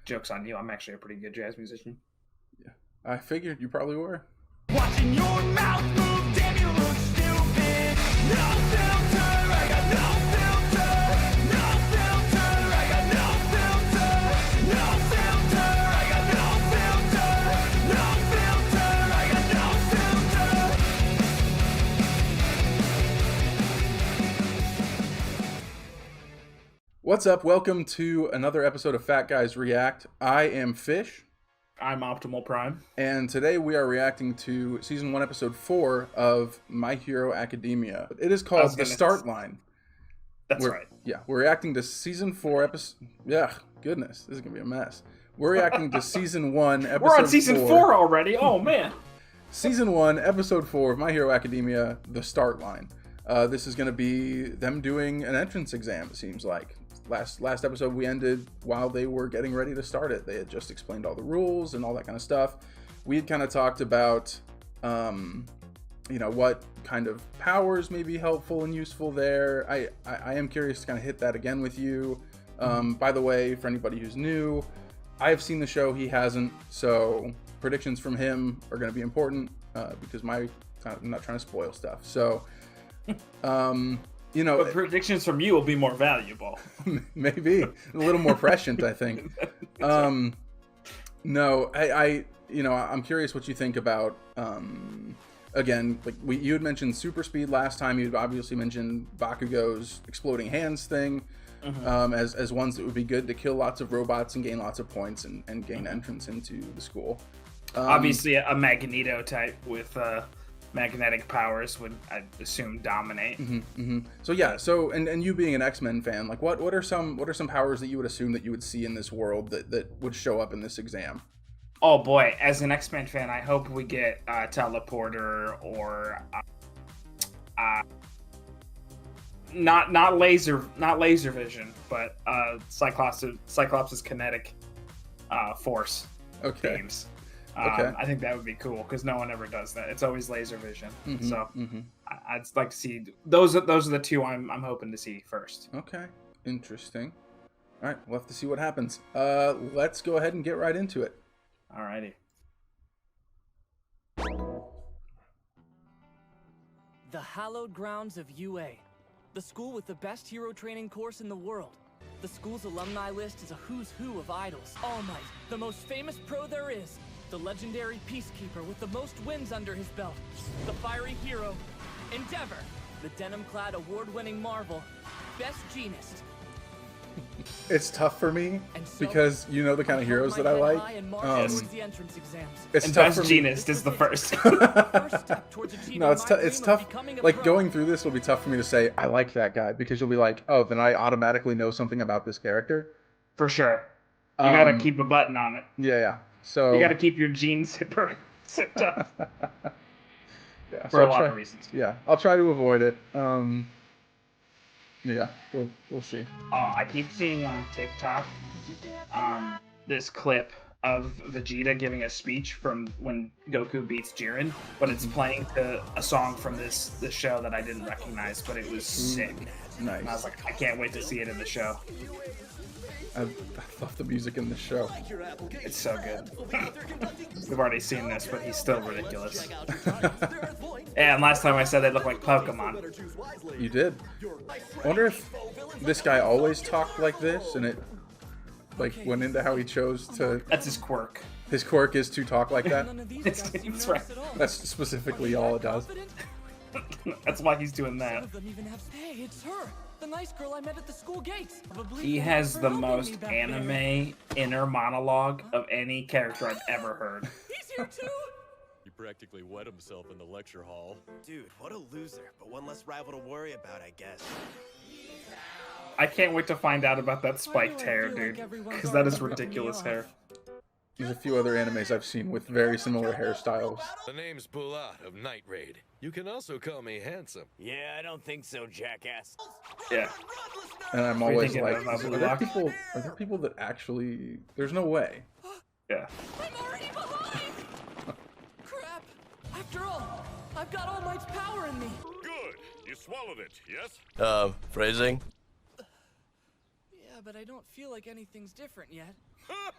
joke's on you. I'm actually a pretty good jazz musician. Yeah, I figured you probably were. Watching your mouth move, damn you look stupid. No filter, I got no filter. No filter, I got no filter. No filter, I got no filter. No filter, I got no filter. What's up? Welcome to another episode of Fat Guys React. I am Fish. I'm Optimal Prime. And today we are reacting to Season 1, Episode 4 of My Hero Academia. It is called The Start Line. That's right. Yeah, we're reacting to Season 4, Episode... Yeah, goodness, this is going to be a mess. We're reacting to Season 1, Episode 4. We're on Season 4 already? Oh, man. Season 1, Episode 4 of My Hero Academia, The Start Line. This is going to be them doing an entrance exam, it seems like. Last episode we ended while they were getting ready to start it. They had just explained all the rules and all that kind of stuff. We had kind of talked about, what kind of powers may be helpful and useful there. I am curious to kind of hit that again with you. By the way, for anybody who's new, I have seen the show, he hasn't, so predictions from him are going to be important because I'm not trying to spoil stuff. So, but predictions from you will be more valuable. Maybe a little more prescient, I think. No, I'm curious what you think about. Again, like you had mentioned super speed last time. You'd obviously mentioned Bakugo's exploding hands thing as ones that would be good to kill lots of robots and gain lots of points and gain entrance into the school. Obviously, a Magneto type with magnetic powers would, I assume, dominate. So yeah, and you being an X-Men fan, like what are some powers that you would assume that you would see in this world that would show up in this exam? Oh boy, as an X-Men fan, I hope we get teleporter or not laser vision, but Cyclops' kinetic force beams. Okay. I think that would be cool because no one ever does that. It's always laser vision. I'd like to see those are the two I'm hoping to see first. Okay, interesting. All right, we'll have to see what happens. Let's go ahead and get right into it. Alrighty. The hallowed grounds of UA, the school with the best hero training course in the world. The school's alumni list is a who's who of idols. All Might, the most famous pro there is. The legendary peacekeeper with the most wins under his belt. The fiery hero, Endeavor. The denim-clad award-winning Marvel, Best Genist. It's tough for me because you know the kind of heroes that I like. It's tough. Best Genist is the first. No, it's tough. Like going through this will be tough for me to say I like that guy because you'll be like, oh, then I automatically know something about this character. For sure. You gotta keep a button on it. Yeah. So you gotta keep your jean zipper zipped up. Yeah, for a lot of reasons. Yeah, I'll try to avoid it. Yeah, we'll see. I keep seeing on TikTok this clip of Vegeta giving a speech from when Goku beats Jiren, but it's playing to a song from this show that I didn't recognize, but it was sick. Nice. And I was like, I can't wait to see it in the show. I love the music in this show. It's so good. We've already seen this, but he's still ridiculous. And last time I said they look like Pokemon. You did. I wonder if this guy always talked like this, and it went into how he chose to. That's his quirk. His quirk is to talk like that. That's right. That's specifically all it does. That's why he's doing that. Hey, it's her. The nice girl I met at the school gates. He has the most anime inner monologue of any character I've ever heard. He's here too. He practically wet himself in the lecture hall. Dude, what a loser, but one less rival to worry about, I guess. I can't wait to find out about that spiked hair, dude, because that is ridiculous hair. There's a few other animes I've seen with very similar hairstyles. The name's Bulat of Night Raid. You can also call me handsome. Yeah, I don't think so, jackass. Yeah. And I'm always thinking like, about are there people that actually... There's no way. Yeah. I'm already behind! Crap! After all, I've got All Might's power in me. Good. You swallowed it, yes? Phrasing? Yeah, but I don't feel like anything's different yet.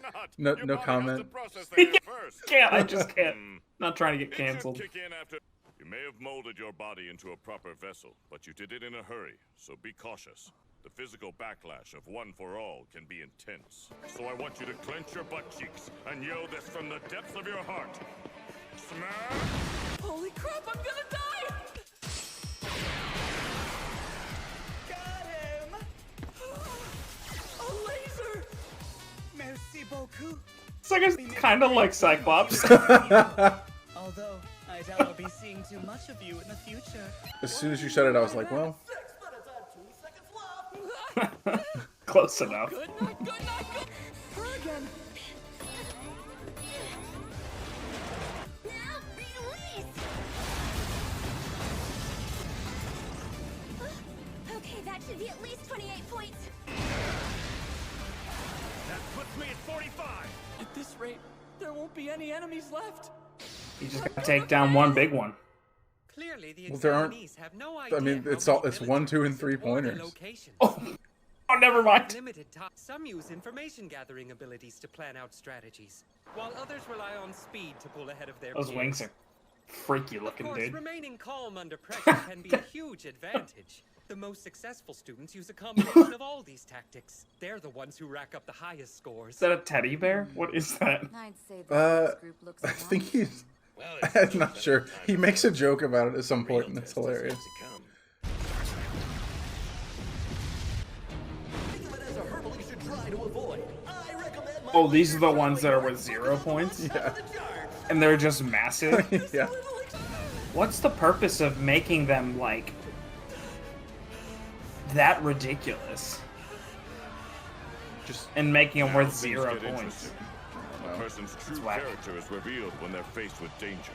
not. No- Your no body has to comment. process the hair first. Can't. I just can't. Hmm. Not trying to get It should canceled. kick in after. You may have molded your body into a proper vessel, but you did it in a hurry, so be cautious. The physical backlash of One for All can be intense. So I want you to clench your butt cheeks and yell this from the depths of your heart. Smash! Holy crap, I'm gonna die! Got him! A laser! Merci beaucoup. It's like it's kind of like Cyclops. Although, I doubt I'll be seeing too much of you in the future. As soon as you said it, I was like, well, Close enough. Good night, good night, good. Her again. Now release! Okay, that should be at least 28 points. That puts me at 45! At this rate, there won't be any enemies left. You just gotta take down one big one. Clearly, the Well, there aren't- examinees have no idea. I mean, how it's many all- it's villages 1, 2, and exist 3 or their pointers. locations. Oh, never mind. Limited time. Some use information-gathering abilities to plan out strategies, while others rely on speed to pull ahead of their Those peers. wings are freaky Of looking, course, dude. remaining calm under pressure can be a huge advantage. The most successful students use a combination of all these tactics. They're the ones who rack up the highest scores. Is that a teddy bear? What is that? I'd say this group looks I think he's. Well, I'm not sure. He makes a joke about it at some point, and it's hilarious. Oh, these are the ones that are with 0 points? Yeah. And they're just massive? Yeah. What's the purpose of making them, like, that ridiculous? Just And making them Now worth things 0 get points? interesting. A person's true whack. character is revealed when they're faced with danger.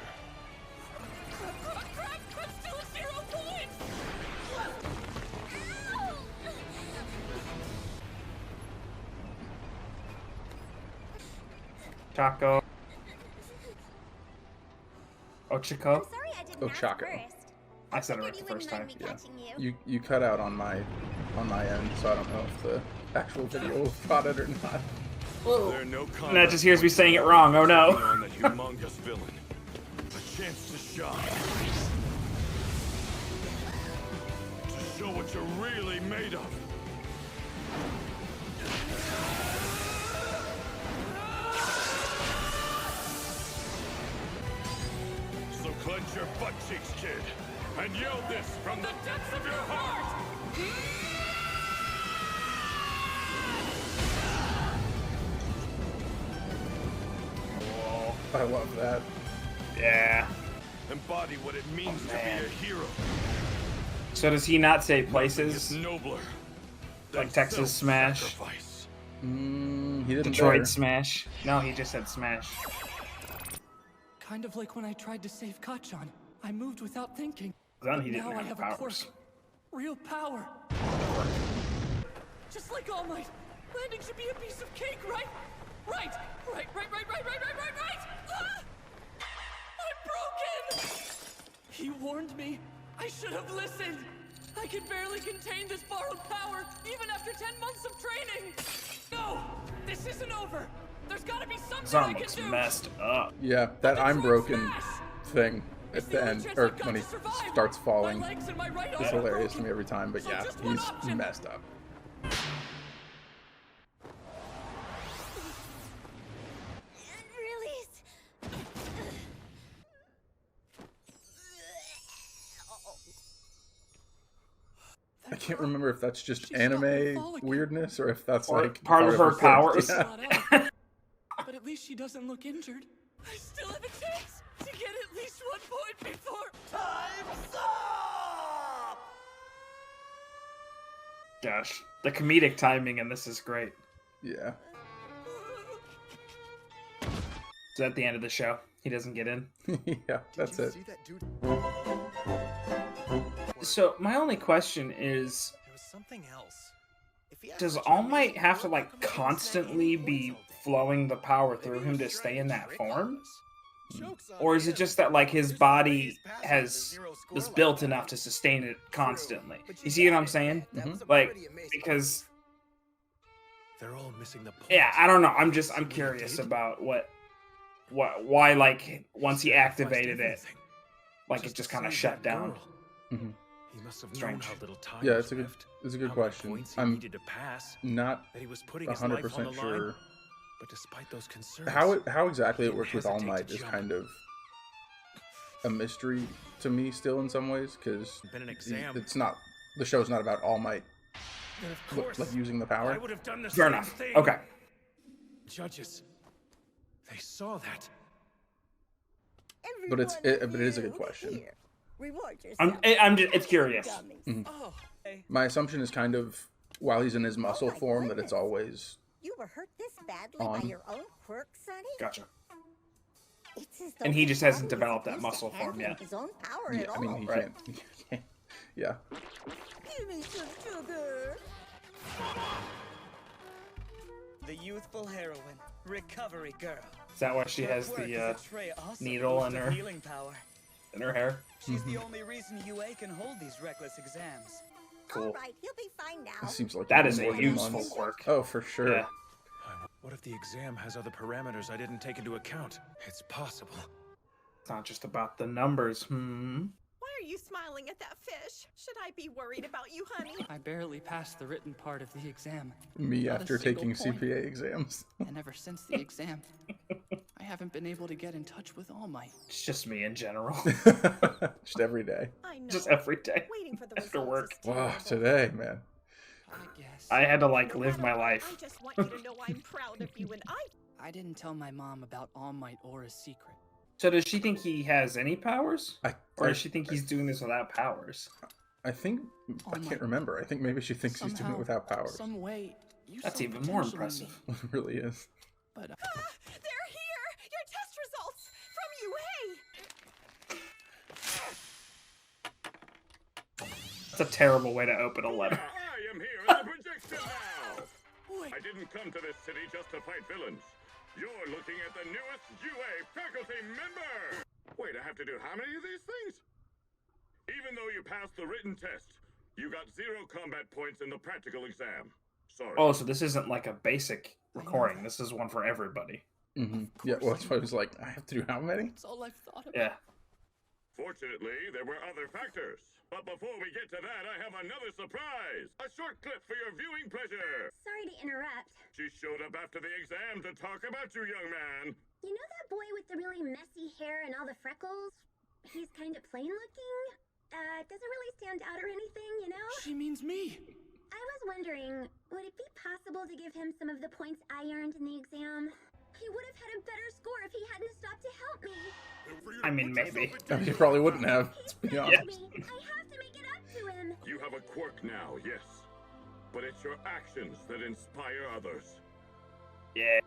Crap, I'm still at 0 points! Chaco. Ochako? Sorry I didn't Oh, ask Chaco. first. I said it right Figured the you first wouldn't mind time. me Yeah. catching you. You cut out on my end, so I don't know if the actual video caught it or not. There are no And that just hears me saying it wrong. Oh no. on that humongous villain. A chance to shine. To show what you're really made of. So clench your butt cheeks, kid, and yell this from the depths of your heart! I love that. Yeah. Embody what it means to man. be a hero. So does he not say It's places? nobler. Like than Texas Smash? self-sacrifice. He didn't. Detroit there. Smash? No, he just said Smash. Kind of like when I tried to save Kachan. I moved without thinking. Then he Now didn't I have have a powers. quirk. Real power. Just like All Might. Landing should be a piece of cake, right? Right! Right! Ah! I'm broken! He warned me. I should have listened. I can barely contain this borrowed power, even after 10 months of training. No! This isn't over. There's gotta be something His I arm can looks do. messed up. Yeah, that I'm Detroit broken Smash! thing It's at the the only end, chance or I've got when he to survive. starts My falling, legs and my right it's arm are hilarious to broken. me every time. But So yeah, just one he's option. messed up. Release. I can't remember if that's just She's not gonna anime fall again. weirdness or if that's Or like part of her thing. powers. Yeah. Not out. But at least she doesn't look injured. I still have a chance to get at least 1 point before. Time's up! Gosh, the comedic timing in this is great. Yeah. So at the end of the show, he doesn't get in. Yeah, that's it. See that dude? So my only question is, There was something else. If he does asked All you, Might have to how like come he didn't say constantly any be points all day? flowing the power Maybe through he him was to trying stay in that trick all form? of us. Joke's on Or is it him. just that like his There's no way body he's passing has with a zero score is like built that. enough to sustain it constantly? But You see what got I'm it. saying? That was a Like, pretty amazing because They're all missing the point. Yeah, I don't know. I'm curious about why, like, once he activated it, like, it just kind of shut down. Mhm. He must have known Strange. how little time Yeah, was it's a good left, it's a good how many question. points he I'm needed to pass, not that he was putting his life on the 100% line. sure But despite those concerns, how exactly it he works didn't with All hesitate Might to is jump. kind of a mystery to me still in some ways, because Been an exam. it's not, the show's not about All Might Then of course, like using the I power. would have done the Fair same enough. thing. Okay. Judges, they saw that. But it is a good question. I'm just, it's curious. Oh, hey. My assumption is kind of, while he's in his muscle form, that it's always You were hurt this badly On. by your own quirk, Sonny? Gotcha. It's as though And he his just hasn't body developed isn't that used to muscle form handling yet. His own power yeah, at I mean all. he Right. can't yeah. Give me some sugar. The youthful heroine, recovery girl. Is that why she Her has work the is a tray awesome needle boost in of her healing power. hair? She's the only reason UA can hold these reckless exams. Cool. All right, you'll be fine now. It seems like That it's is a more than useful months. quirk. Oh, for sure. Yeah. What if the exam has other parameters I didn't take into account? It's possible. It's not just about the numbers. Why are you smiling at that fish? Should I be worried about you, honey? I barely passed the written part of the exam. Me Not a after single taking point. CPA exams. And ever since the exam, I haven't been able to get in touch with All Might. It's just me in general. Just every day. I know. Just every day. Waiting for the after results work. is Wow, terrible. today, man. I guess. I had to, like, No live matter my what, life. I just want you to know I'm proud of you, and I didn't tell my mom about All Might or his secret. So does she think he has any powers? I Or does she think he's doing this without powers? I think I Oh my- can't remember. I think maybe she thinks he's doing Somehow, it without powers. Some way. You That's saw even more potential in me, impressive. It really is. But they're here! Your test results from UA! That's a terrible way to open a letter. I am here as a projection now! I didn't come to this city just to fight villains. You're looking at the newest UA faculty member! Wait, I have to do how many of these things? Even though you passed the written test, you got 0 combat points in the practical exam. Sorry. Oh, so this isn't like a basic recording. This is one for everybody. Yeah, well, that's why I was like, I have to do how many? that's all I've thought about. Yeah. Fortunately, there were other factors. But before we get to that, I have another surprise! A short clip for your viewing pleasure! Sorry to interrupt. She showed up after the exam to talk about you, young man! You know that boy with the really messy hair and all the freckles? He's kind of plain looking. Doesn't really stand out or anything, you know? She means me. I was wondering, would it be possible to give him some of the points I earned in the exam? He would have had a better score if he hadn't stopped to help me. I mean, maybe. You probably wouldn't have, to be honest. Me. I have to make it up to him. You have a quirk now, yes. But it's your actions that inspire others. Yeah.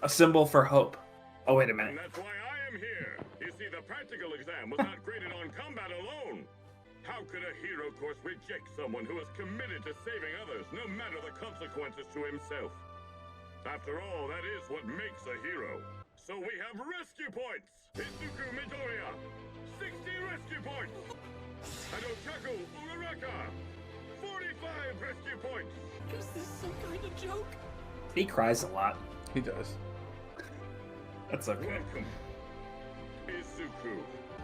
A symbol for hope. Oh, wait a minute. And that's why I am here. You see, the practical exam was not graded on combat alone. How could a hero course reject someone who is committed to saving others, no matter the consequences to himself? After all, that is what makes a hero. So we have rescue points! IZUKU Midoriya! 60 rescue points! And Otaku Uraraka! 45 rescue points! Is this some kind of joke? He cries a lot. He does. That's okay. Welcome. IZUKU,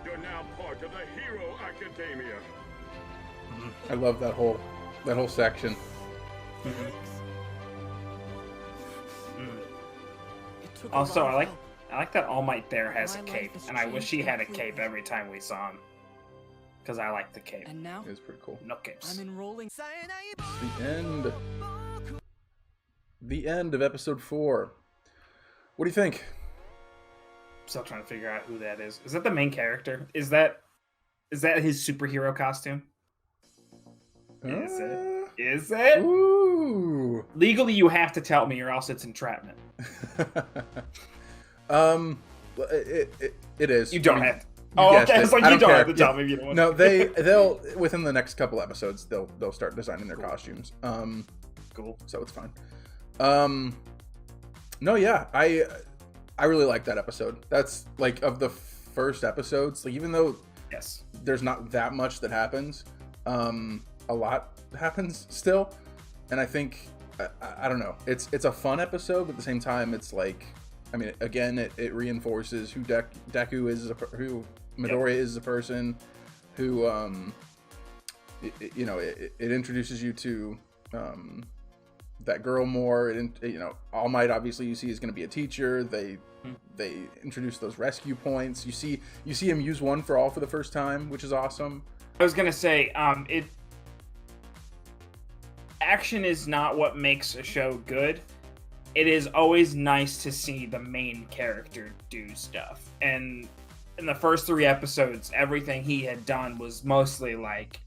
you're now part of the Hero Academia. I love that whole section. It took a Also, lot of I like help. that All Might there has a My cape, life has and I wish he changed had a cape completely. every time we saw him. Because I like the cape. And now It's pretty cool. No capes. I'm enrolling. The end. The end of episode 4. What do you think? Still trying to figure out who that is. Is that the main character? Is that his superhero costume? Is it? Is it? Ooh. Legally, you have to tell me, or else it's entrapment. It is. You don't I mean, have to. you Oh, guessed okay. it. It's like I you don't care. have to tell Yeah. me if you don't want No, to. they'll within the next couple episodes they'll start designing their costumes. Cool. So it's fine. No, yeah, I really like that episode. That's like of the first episodes. Like even though Yes. there's not that much that happens, a lot happens still, and I think I don't know. It's a fun episode, but at the same time, it's like, I mean, again, it reinforces who Deku is, who Midoriya is as a person, who it introduces you to that girl more. All Might obviously you see is going to be a teacher. They introduce those rescue points. You see him use One for All for the first time, which is awesome. I was gonna say, action is not what makes a show good. It is always nice to see the main character do stuff. And in the first 3 episodes, everything he had done was mostly like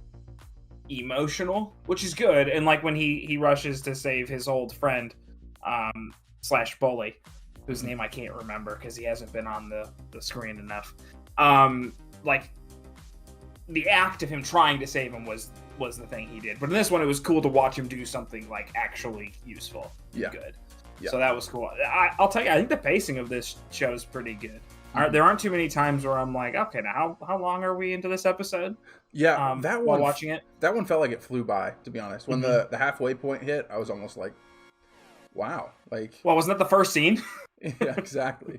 emotional, which is good. And like when he rushes to save his old friend, slash bully, whose name I can't remember because he hasn't been on the screen enough. Like the act of him trying to save him was the thing he did. But in this one, it was cool to watch him do something like actually useful and good. Yeah. So that was cool. I'll tell you, I think the pacing of this show is pretty good. There aren't too many times where I'm like, okay, now how long are we into this episode? Yeah, that one, while watching it, that one felt like it flew by. To be honest, when the halfway point hit, I was almost like, wow, like. Well, wasn't that the first scene? Yeah, exactly.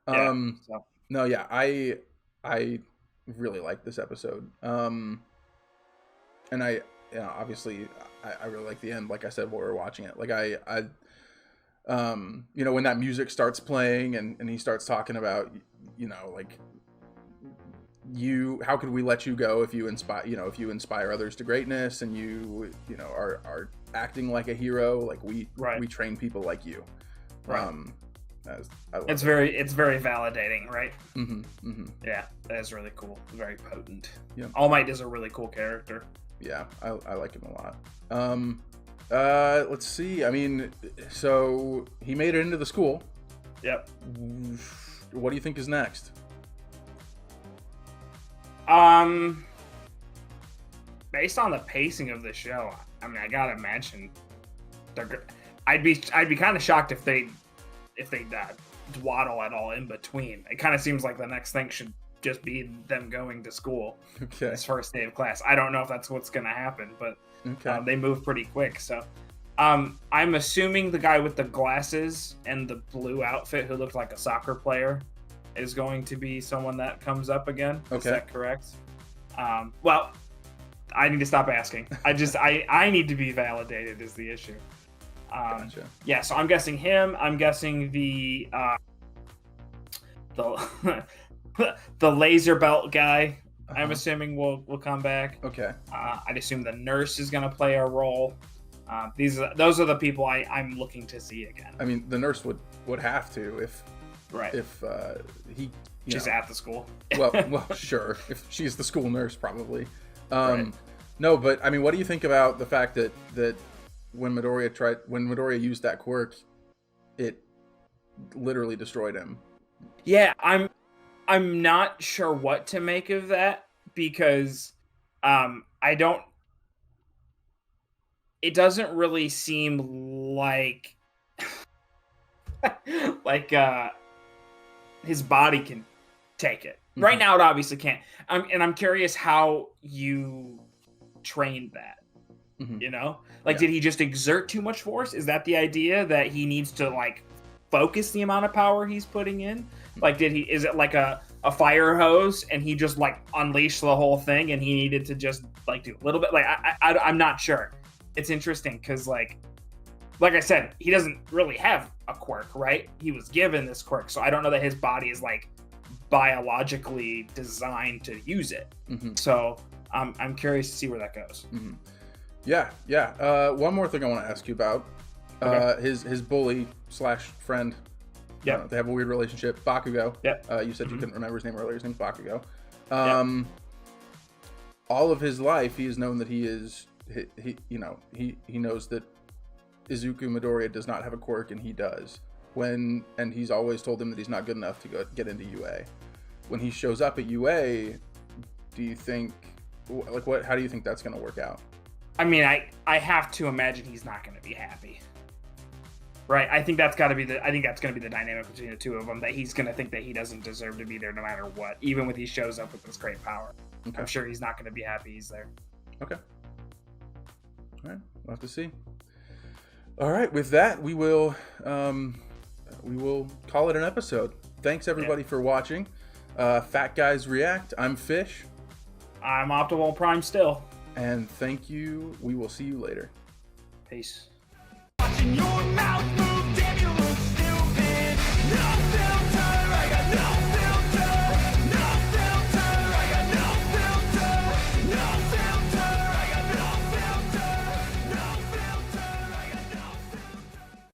No, yeah, I really like this episode. And I obviously I really like the end. Like I said while we were watching it, like when that music starts playing and he starts talking about, like, how could we let you go if you inspire others to greatness, and you are acting like a hero, like we train people like you. Right. It's very validating, right? Yeah, that is really cool. Very potent. Yeah. All Might is a really cool character. Yeah, I like him a lot. Let's see. I mean, so he made it into the school. Yep. What do you think is next? Based on the pacing of the show, I mean, I gotta imagine I'd be kind of shocked if they dwaddle at all in between. It kind of seems like the next thing should just be them going to school. Okay. This first day of class. I don't know if that's what's gonna happen, but they move pretty quick. So, I'm assuming the guy with the glasses and the blue outfit who looked like a soccer player is going to be someone that comes up again. Okay. Is that correct? Well, I need to stop asking. I need to be validated is the issue. Gotcha. Yeah, so I'm guessing him. I'm guessing the laser belt guy. I'm assuming will come back. Okay. I'd assume the nurse is going to play a role. Those are the people I'm looking to see again. I mean, the nurse would have to if she's at the school. well, sure. If she's the school nurse, probably. No, but I mean, what do you think about the fact that when Midoriya used that quirk, it literally destroyed him? Yeah, I'm not sure what to make of that because it doesn't really seem like his body can take it. Right now it obviously can't. I'm curious how you trained that. Did he just exert too much force? Is that the idea, that he needs to like focus the amount of power he's putting in? Like, is it like a fire hose and he just like unleashed the whole thing and he needed to just like do a little bit? Like, I'm not sure. It's interesting because like I said, he doesn't really have a quirk, right? He was given this quirk, so I don't know that his body is like biologically designed to use it. So I'm curious to see where that goes. Yeah. One more thing I want to ask you about. His bully / friend. Yeah. They have a weird relationship. Bakugo. Yep. You said you couldn't remember his name earlier. His name's Bakugo. All of his life, he has known that he knows that Izuku Midoriya does not have a quirk, and he does. And he's always told him that he's not good enough to get into UA. When he shows up at UA, do you think, how do you think that's going to work out? I mean, I have to imagine he's not going to be happy, right? I think that's going to be the dynamic between the two of them. That he's going to think that he doesn't deserve to be there no matter what, even when he shows up with this great power. Okay. I'm sure he's not going to be happy he's there. Okay. All right, we'll have to see. All right, with that, we will call it an episode. Thanks everybody for watching. Fat Guys React. I'm Fish. I'm Optimal Prime still. And thank you. We will see you later. Peace. Watching your